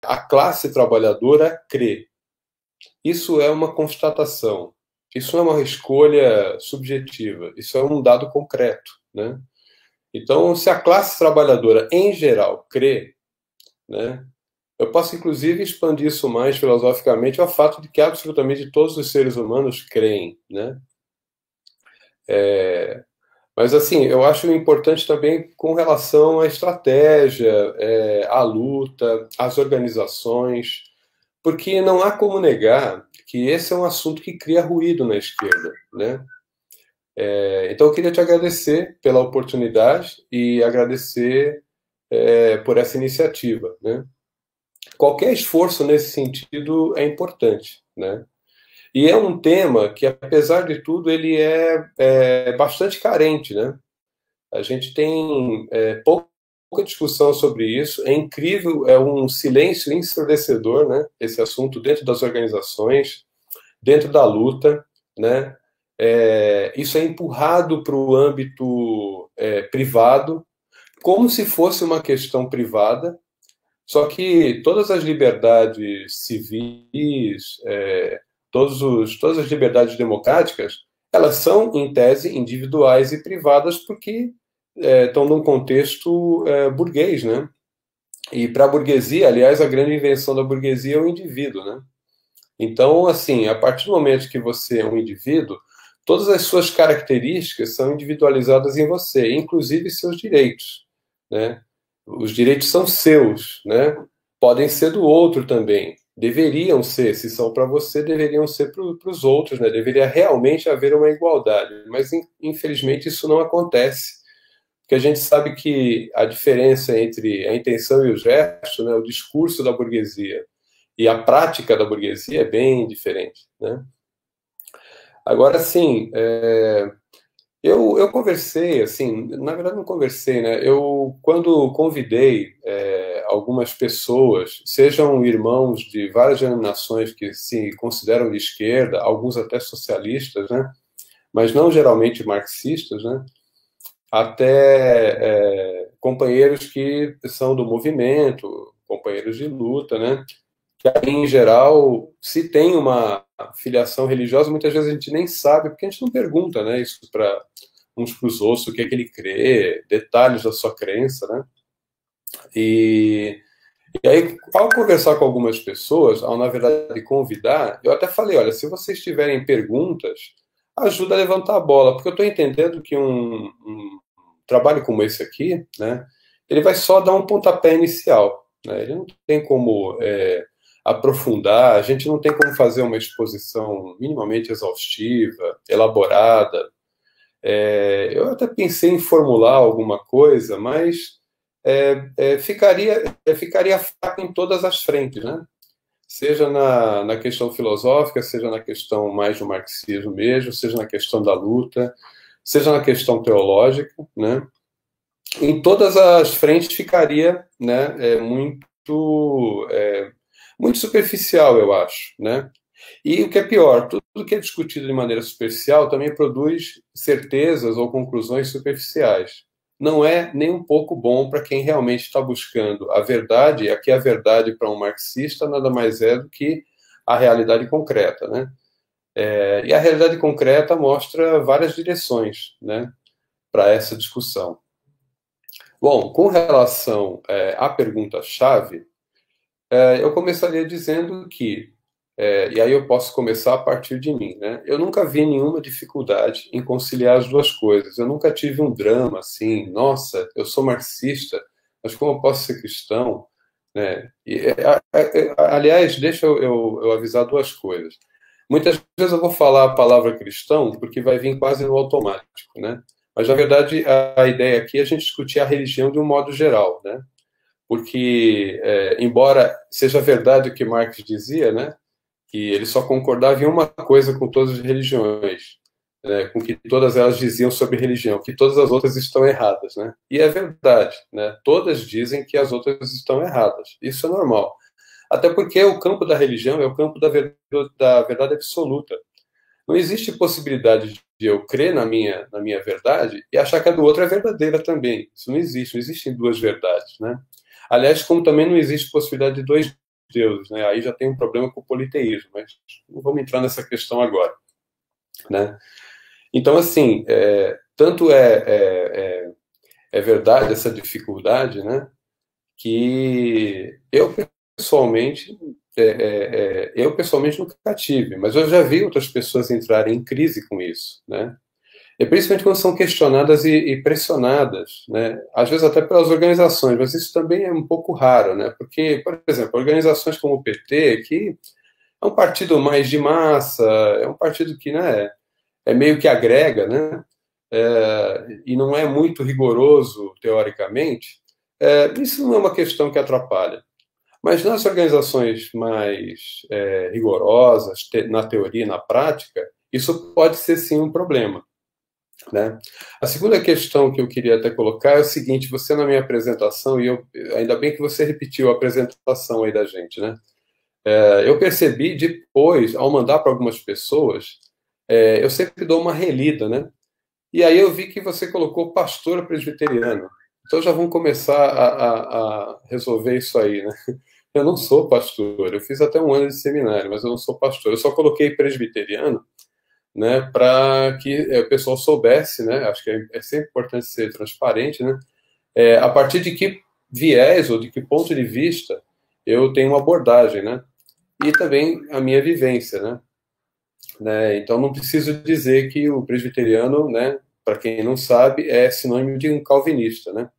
a classe trabalhadora crê. Isso é uma constatação. Isso não é uma escolha subjetiva. Isso é um dado concreto, né? Então, se a classe trabalhadora, em geral, crê, né, eu posso, inclusive, expandir isso mais filosoficamente ao fato de que absolutamente todos os seres humanos creem, né? Mas, assim, eu acho importante também com relação à estratégia, à luta, às organizações, porque não há como negar que esse é um assunto que cria ruído na esquerda, né? Então, eu queria te agradecer pela oportunidade e agradecer por essa iniciativa, né? Qualquer esforço nesse sentido é importante, né? E é um tema que, apesar de tudo, ele é bastante carente, né? A gente tem pouca discussão sobre isso. É incrível, é um silêncio ensurdecedor, né? Esse assunto dentro das organizações, dentro da luta, né? Isso é empurrado para o âmbito privado, como se fosse uma questão privada, só que todas as liberdades civis, todas as liberdades democráticas, elas são, em tese, individuais e privadas porque estão num contexto burguês, né? E para a burguesia, aliás, a grande invenção da burguesia é o indivíduo, né? Então, assim, a partir do momento que você é um indivíduo, todas as suas características são individualizadas em você, inclusive seus direitos, né? Os direitos são seus, né? Podem ser do outro também. Deveriam ser, se são para você, deveriam ser para os outros, né? Deveria realmente haver uma igualdade, mas infelizmente isso não acontece, porque a gente sabe que a diferença entre a intenção e o gesto, né, o discurso da burguesia e a prática da burguesia é bem diferente, né? Agora, sim, eu conversei, assim, na verdade não conversei, né? Eu, quando convidei algumas pessoas, sejam irmãos de várias denominações que se consideram de esquerda, alguns até socialistas, né? Mas não geralmente marxistas, né? Até companheiros que são do movimento, companheiros de luta, né? Que aí, em geral, se tem uma filiação religiosa, muitas vezes a gente nem sabe, porque a gente não pergunta, né, isso para uns para os outros, o que é que ele crê, detalhes da sua crença, né? E, e aí, ao conversar com algumas pessoas, ao, na verdade, convidar, eu até falei, olha, se vocês tiverem perguntas, ajuda a levantar a bola, porque eu estou entendendo que um trabalho como esse aqui, né, ele vai só dar um pontapé inicial, né? Ele não tem como aprofundar, a gente não tem como fazer uma exposição minimamente exaustiva, elaborada. Eu até pensei em formular alguma coisa, mas ficaria fraco em todas as frentes, né? Seja na questão filosófica, seja na questão mais do marxismo mesmo, seja na questão da luta, seja na questão teológica, né? Em todas as frentes ficaria, né, muito superficial, eu acho, né? E o que é pior, tudo que é discutido de maneira superficial também produz certezas ou conclusões superficiais. Não é nem um pouco bom para quem realmente está buscando a verdade. Aqui a verdade para um marxista nada mais é do que a realidade concreta, né? E a realidade concreta mostra várias direções, né, para essa discussão. Bom, com relação à pergunta-chave, eu começaria dizendo que, e aí eu posso começar a partir de mim, né? Eu nunca vi nenhuma dificuldade em conciliar as duas coisas. Eu nunca tive um drama assim, nossa, eu sou marxista, mas como eu posso ser cristão, né? Aliás, deixa eu avisar duas coisas. Muitas vezes eu vou falar a palavra cristão porque vai vir quase no automático, né? Mas, na verdade, a ideia aqui é a gente discutir a religião de um modo geral, né? Porque, embora seja verdade o que Marx dizia, né, que ele só concordava em uma coisa com todas as religiões, né, com que todas elas diziam sobre religião, que todas as outras estão erradas, né? E é verdade, né? Todas dizem que as outras estão erradas. Isso é normal. Até porque o campo da religião é o campo da verdade absoluta. Não existe possibilidade de eu crer na minha verdade e achar que a do outro é verdadeira também. Isso não existe. Não existem duas verdades, né? Aliás, como também não existe possibilidade de dois deuses, né? Aí já tem um problema com o politeísmo, mas não vamos entrar nessa questão agora, né? Então, assim, tanto é verdade essa dificuldade, né? Que pessoalmente, eu pessoalmente nunca tive, mas eu já vi outras pessoas entrarem em crise com isso, né? E principalmente quando são questionadas e pressionadas, né? Às vezes até pelas organizações, mas isso também é um pouco raro, né? Porque, por exemplo, organizações como o PT, que é um partido mais de massa, é um partido que, né, é meio que agrega, né? E não é muito rigoroso teoricamente, isso não é uma questão que atrapalha. Mas nas organizações mais rigorosas, na teoria e na prática, isso pode ser sim um problema, né? A segunda questão que eu queria até colocar é o seguinte: você na minha apresentação, ainda bem que você repetiu a apresentação aí da gente, né? Eu percebi depois, ao mandar para algumas pessoas, eu sempre dou uma relida, né? E aí eu vi que você colocou pastor presbiteriano. Então já vamos começar a resolver isso aí, né? Eu não sou pastor, eu fiz até um ano de seminário, mas eu não sou pastor. Eu só coloquei presbiteriano, né, para que o pessoal soubesse, né? Acho que é sempre importante ser transparente, né? A partir de que viés ou de que ponto de vista eu tenho uma abordagem, né? E também a minha vivência, né? Então não preciso dizer que o presbiteriano, né, para quem não sabe, é sinônimo de um calvinista, né?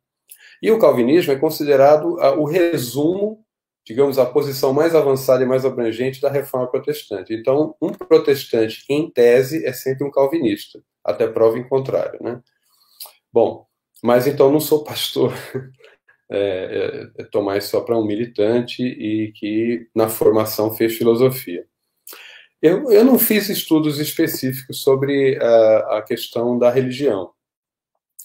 E o calvinismo é considerado o resumo, digamos, a posição mais avançada e mais abrangente da reforma protestante. Então, um protestante, em tese, é sempre um calvinista, até prova em contrário, né? Bom, mas então não sou pastor, tomar isso só para um militante e que na formação fez filosofia. Eu não fiz estudos específicos sobre a questão da religião,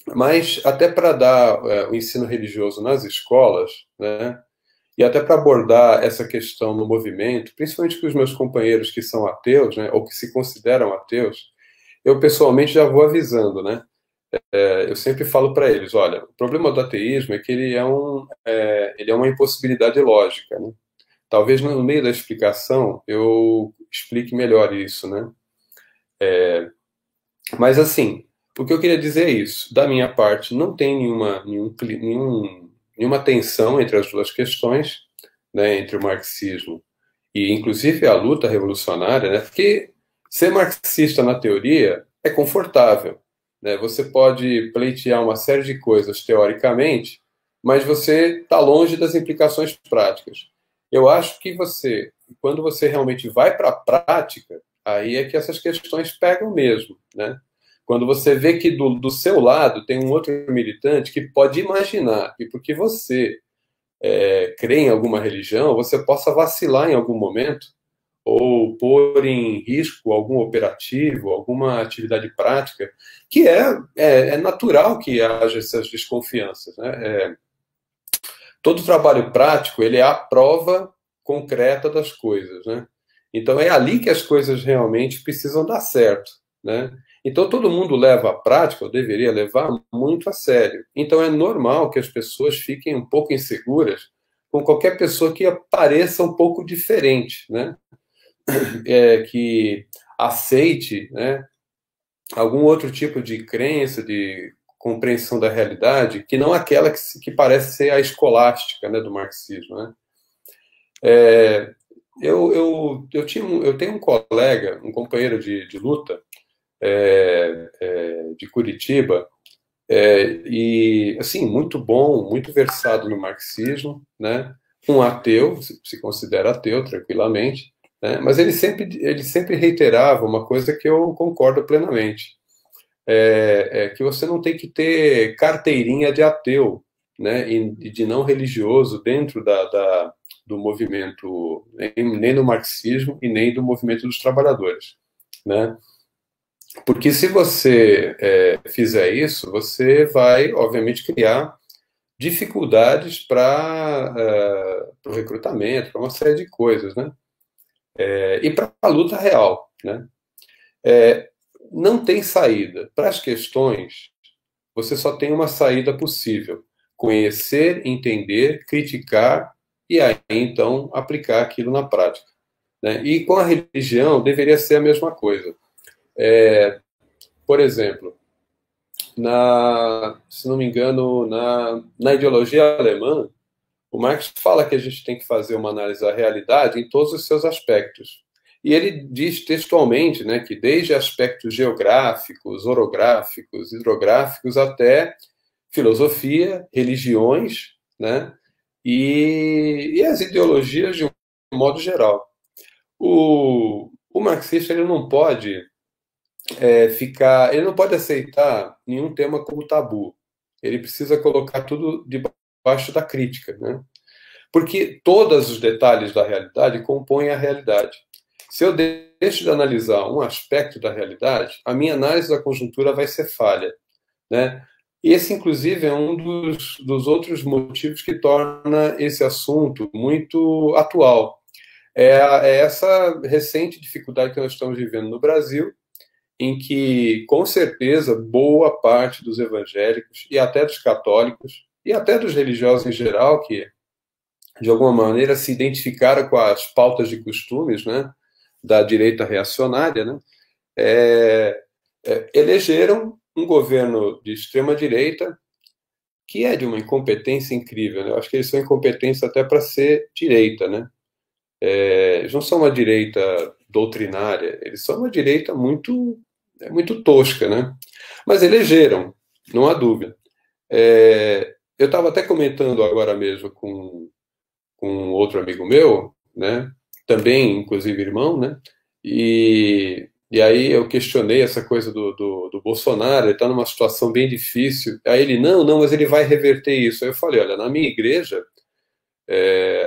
mas até para dar o ensino religioso nas escolas, né, e até para abordar essa questão no movimento, principalmente com os meus companheiros que são ateus, né, ou que se consideram ateus, eu pessoalmente já vou avisando, né? Eu sempre falo para eles, olha, o problema do ateísmo é que ele é uma impossibilidade lógica, né? Talvez no meio da explicação eu explique melhor isso, né? Mas assim, o que eu queria dizer é isso. Da minha parte, não tem nenhuma tensão entre as duas questões, né, entre o marxismo e, inclusive, a luta revolucionária, né, porque ser marxista na teoria é confortável, né? Você pode pleitear uma série de coisas teoricamente, mas você está longe das implicações práticas. Eu acho que quando você realmente vai para a prática, aí é que essas questões pegam mesmo, né? Quando você vê que do seu lado tem um outro militante que pode imaginar que porque você crê em alguma religião, você possa vacilar em algum momento ou pôr em risco algum operativo, alguma atividade prática, que é natural que haja essas desconfianças, né? Todo trabalho prático, ele é a prova concreta das coisas, né? Então é ali que as coisas realmente precisam dar certo, né? Então todo mundo leva a prática, ou deveria levar, muito a sério. Então é normal que as pessoas fiquem um pouco inseguras com qualquer pessoa que pareça um pouco diferente, né? Que aceite, né, algum outro tipo de crença, de compreensão da realidade, que não aquela que parece ser a escolástica, né, do marxismo, né? Eu tenho um colega, um companheiro de luta, de Curitiba, e assim, muito bom, muito versado no marxismo, né? Um ateu, se considera ateu tranquilamente, né? Mas ele sempre reiterava uma coisa que eu concordo plenamente, que você não tem que ter carteirinha de ateu, né? E de não religioso dentro do movimento, nem do marxismo e nem do movimento dos trabalhadores, né? Porque se você fizer isso, você vai, obviamente, criar dificuldades para o recrutamento, para uma série de coisas, né? E para a luta real, né? Não tem saída. Para as questões, você só tem uma saída possível: conhecer, entender, criticar e aí então aplicar aquilo na prática, né? E com a religião deveria ser a mesma coisa. Por exemplo, se não me engano, na ideologia alemã, o Marx fala que a gente tem que fazer uma análise da realidade em todos os seus aspectos. E ele diz textualmente, né, que desde aspectos geográficos, orográficos, hidrográficos, até filosofia, religiões, né, e as ideologias de um modo geral. O marxista ele não pode ele não pode aceitar nenhum tema como tabu. Ele precisa colocar tudo debaixo da crítica, né? Porque todos os detalhes da realidade compõem a realidade. Se eu deixo de analisar um aspecto da realidade, a minha análise da conjuntura vai ser falha, né? E esse, inclusive, é um dos outros motivos que torna esse assunto muito atual. É essa recente dificuldade que nós estamos vivendo no Brasil, em que, com certeza, boa parte dos evangélicos e até dos católicos e até dos religiosos em geral, que de alguma maneira se identificaram com as pautas de costumes, né, da direita reacionária, né, elegeram um governo de extrema direita que é de uma incompetência incrível, né? Eu acho que eles são incompetentes até para ser direita, né? Eles não são uma direita doutrinária, eles são uma direita muito tosca, né? Mas elegeram, não há dúvida. Eu estava até comentando agora mesmo com outro amigo meu, né? Também, inclusive, irmão, né? E aí eu questionei essa coisa do Bolsonaro, ele está numa situação bem difícil. Aí ele, não, mas ele vai reverter isso. Aí eu falei, olha, na minha igreja,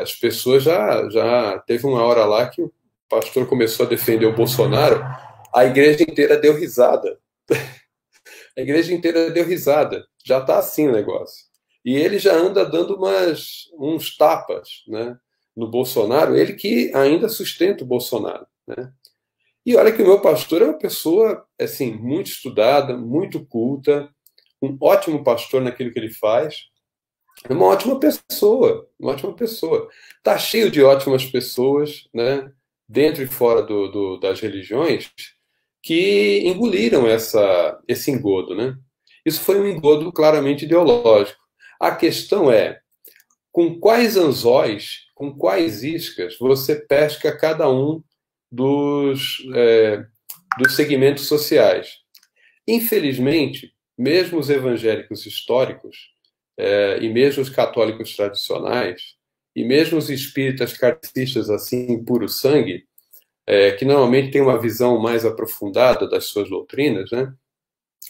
as pessoas já teve uma hora lá que o pastor começou a defender o Bolsonaro, a igreja inteira deu risada. A igreja inteira deu risada. Já está assim o negócio. E ele já anda dando uns tapas, né, no Bolsonaro, ele que ainda sustenta o Bolsonaro, né? E olha que o meu pastor é uma pessoa assim, muito estudada, muito culta, um ótimo pastor naquilo que ele faz. É uma ótima pessoa, uma ótima pessoa. Está cheio de ótimas pessoas, né, dentro e fora das religiões, que engoliram esse engodo, né? Isso foi um engodo claramente ideológico. A questão é, com quais anzóis, com quais iscas você pesca cada um dos segmentos sociais? Infelizmente, mesmo os evangélicos históricos, e mesmo os católicos tradicionais, e mesmo os espíritas kardecistas assim, puro sangue, que normalmente têm uma visão mais aprofundada das suas doutrinas, né?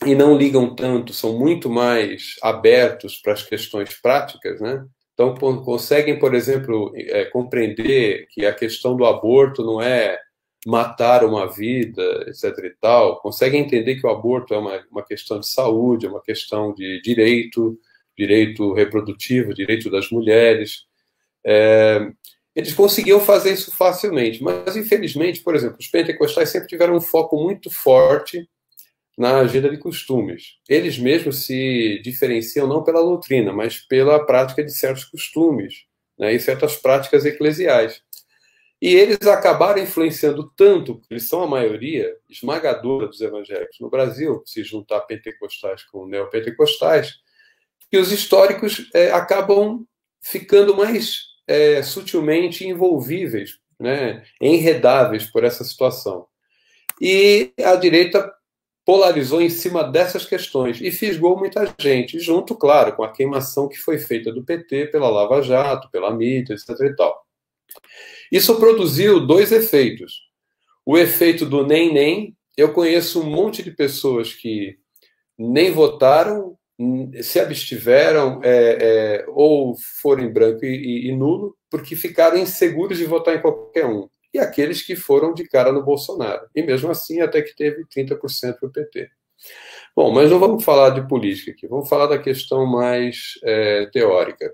E não ligam tanto, são muito mais abertos para as questões práticas, né? Então, conseguem, por exemplo, compreender que a questão do aborto não é matar uma vida, etc. e tal, conseguem entender que o aborto é uma questão de saúde, é uma questão de direito reprodutivo, direito das mulheres. Eles conseguiam fazer isso facilmente, mas, infelizmente, por exemplo, os pentecostais sempre tiveram um foco muito forte na agenda de costumes. Eles mesmos se diferenciam não pela doutrina, mas pela prática de certos costumes, né, e certas práticas eclesiais. E eles acabaram influenciando tanto, eles são a maioria esmagadora dos evangélicos no Brasil, se juntar pentecostais com neopentecostais, que os históricos acabam ficando mais sutilmente envolvíveis, né, enredáveis por essa situação. E a direita polarizou em cima dessas questões e fisgou muita gente, junto, claro, com a queimação que foi feita do PT pela Lava Jato, pela mídia, etc. e tal. Isso produziu dois efeitos. O efeito do nem, eu conheço um monte de pessoas que nem votaram, se abstiveram ou foram em branco e nulo, porque ficaram inseguros de votar em qualquer um. E aqueles que foram de cara no Bolsonaro. E mesmo assim, até que teve 30% para o PT. Bom, mas não vamos falar de política aqui, vamos falar da questão mais teórica.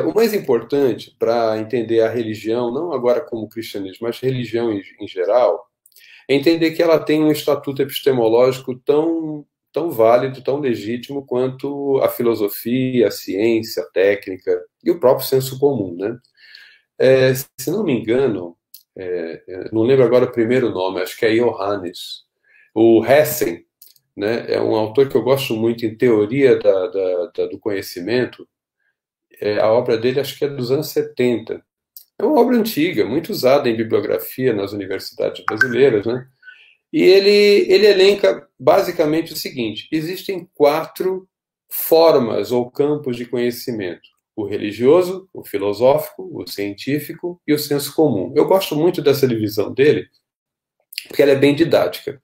O mais importante para entender a religião, não agora como cristianismo, mas religião em geral, é entender que ela tem um estatuto epistemológico tão válido, tão legítimo quanto a filosofia, a ciência, a técnica e o próprio senso comum, né? Se não me engano, não lembro agora o primeiro nome, acho que é Johannes. O Hessen, né, é um autor que eu gosto muito em teoria do conhecimento. A obra dele acho que é dos anos 70. É uma obra antiga, muito usada em bibliografia nas universidades brasileiras, né? E ele elenca basicamente o seguinte: existem 4 formas ou campos de conhecimento: o religioso, o filosófico, o científico e o senso comum. Eu gosto muito dessa divisão dele, porque ela é bem didática.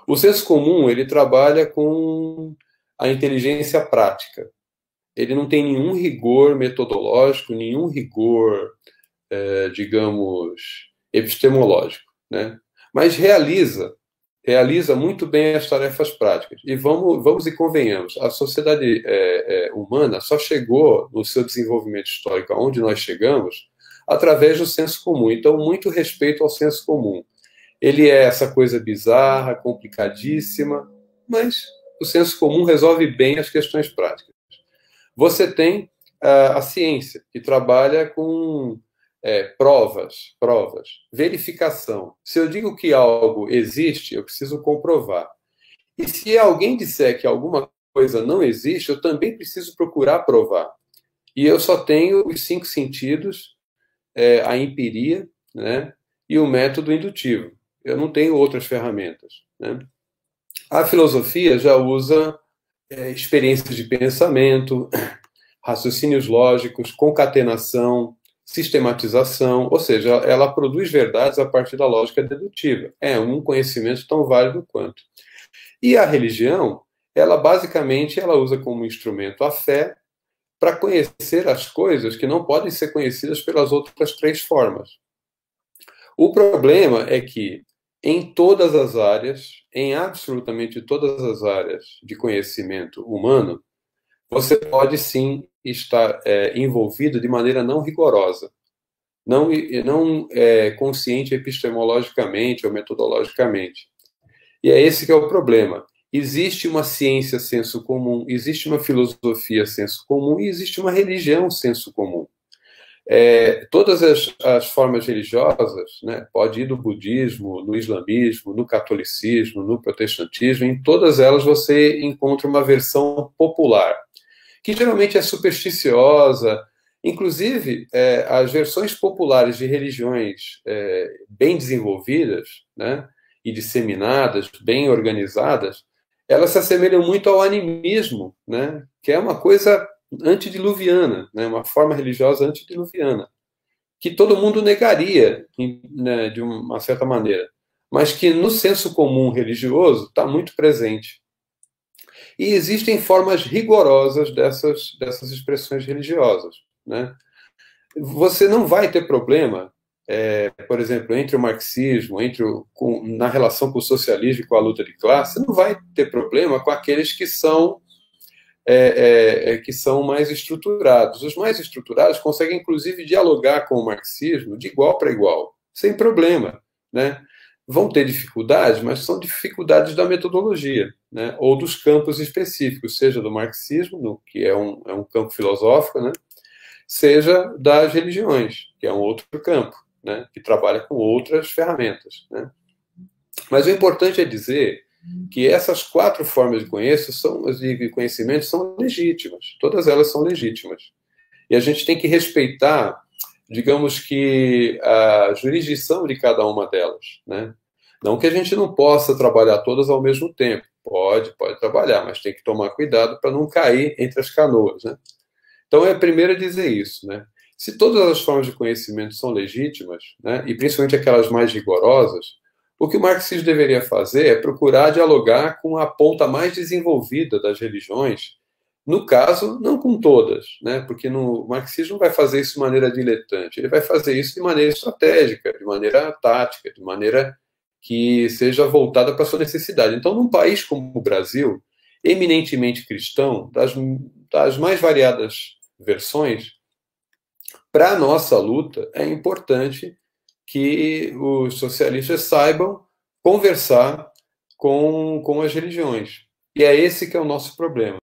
O senso comum, ele trabalha com a inteligência prática. Ele não tem nenhum rigor metodológico, nenhum rigor, digamos, epistemológico, né? Mas realiza muito bem as tarefas práticas. E vamos e convenhamos, a sociedade humana só chegou no seu desenvolvimento histórico aonde nós chegamos através do senso comum. Então, muito respeito ao senso comum. Ele é essa coisa bizarra, complicadíssima, mas o senso comum resolve bem as questões práticas. Você tem a ciência, que trabalha com provas, verificação. Se eu digo que algo existe, eu preciso comprovar. E se alguém disser que alguma coisa não existe, eu também preciso procurar provar. E eu só tenho os 5 sentidos, a empiria, né, e o método indutivo. Eu não tenho outras ferramentas, né? A filosofia já usa experiências de pensamento, raciocínios lógicos, concatenação, sistematização, ou seja, ela produz verdades a partir da lógica dedutiva. É um conhecimento tão válido quanto. E a religião, ela basicamente ela usa como instrumento a fé para conhecer as coisas que não podem ser conhecidas pelas outras 3 formas. O problema é que em todas as áreas, em absolutamente todas as áreas de conhecimento humano, você pode sim estar envolvido de maneira não rigorosa, não consciente epistemologicamente ou metodologicamente. E é esse que é o problema. Existe uma ciência senso comum, existe uma filosofia senso comum e existe uma religião senso comum. Todas as formas religiosas, né, pode ir do budismo, no islamismo, no catolicismo, no protestantismo, em todas elas você encontra uma versão popular, que geralmente é supersticiosa. Inclusive, as versões populares de religiões bem desenvolvidas, né, e disseminadas, bem organizadas, elas se assemelham muito ao animismo, né, que é uma coisa antediluviana, né, uma forma religiosa antediluviana, que todo mundo negaria, né, de uma certa maneira, mas que no senso comum religioso está muito presente. E existem formas rigorosas dessas expressões religiosas, né? Você não vai ter problema, por exemplo, entre o marxismo, na relação com o socialismo e com a luta de classe, você não vai ter problema com aqueles que são mais estruturados. Os mais estruturados conseguem, inclusive, dialogar com o marxismo de igual para igual, sem problema, né? Vão ter dificuldades, mas são dificuldades da metodologia, né? Ou dos campos específicos, seja do marxismo, que é um campo filosófico, né? Seja das religiões, que é um outro campo, né? Que trabalha com outras ferramentas, né? Mas o importante é dizer que essas 4 formas de conhecimento são legítimas, todas elas são legítimas. E a gente tem que respeitar, digamos que, a jurisdição de cada uma delas, né? Não que a gente não possa trabalhar todas ao mesmo tempo, pode trabalhar, mas tem que tomar cuidado para não cair entre as canoas, né? Então, primeiro dizer isso, né? Se todas as formas de conhecimento são legítimas, né, e principalmente aquelas mais rigorosas, o que o marxismo deveria fazer é procurar dialogar com a ponta mais desenvolvida das religiões, no caso, não com todas, né, porque o marxismo não vai fazer isso de maneira diletante, ele vai fazer isso de maneira estratégica, de maneira tática, de maneira que seja voltada para a sua necessidade. Então, num país como o Brasil, eminentemente cristão, das mais variadas versões, para a nossa luta é importante que os socialistas saibam conversar com as religiões. E é esse que é o nosso problema.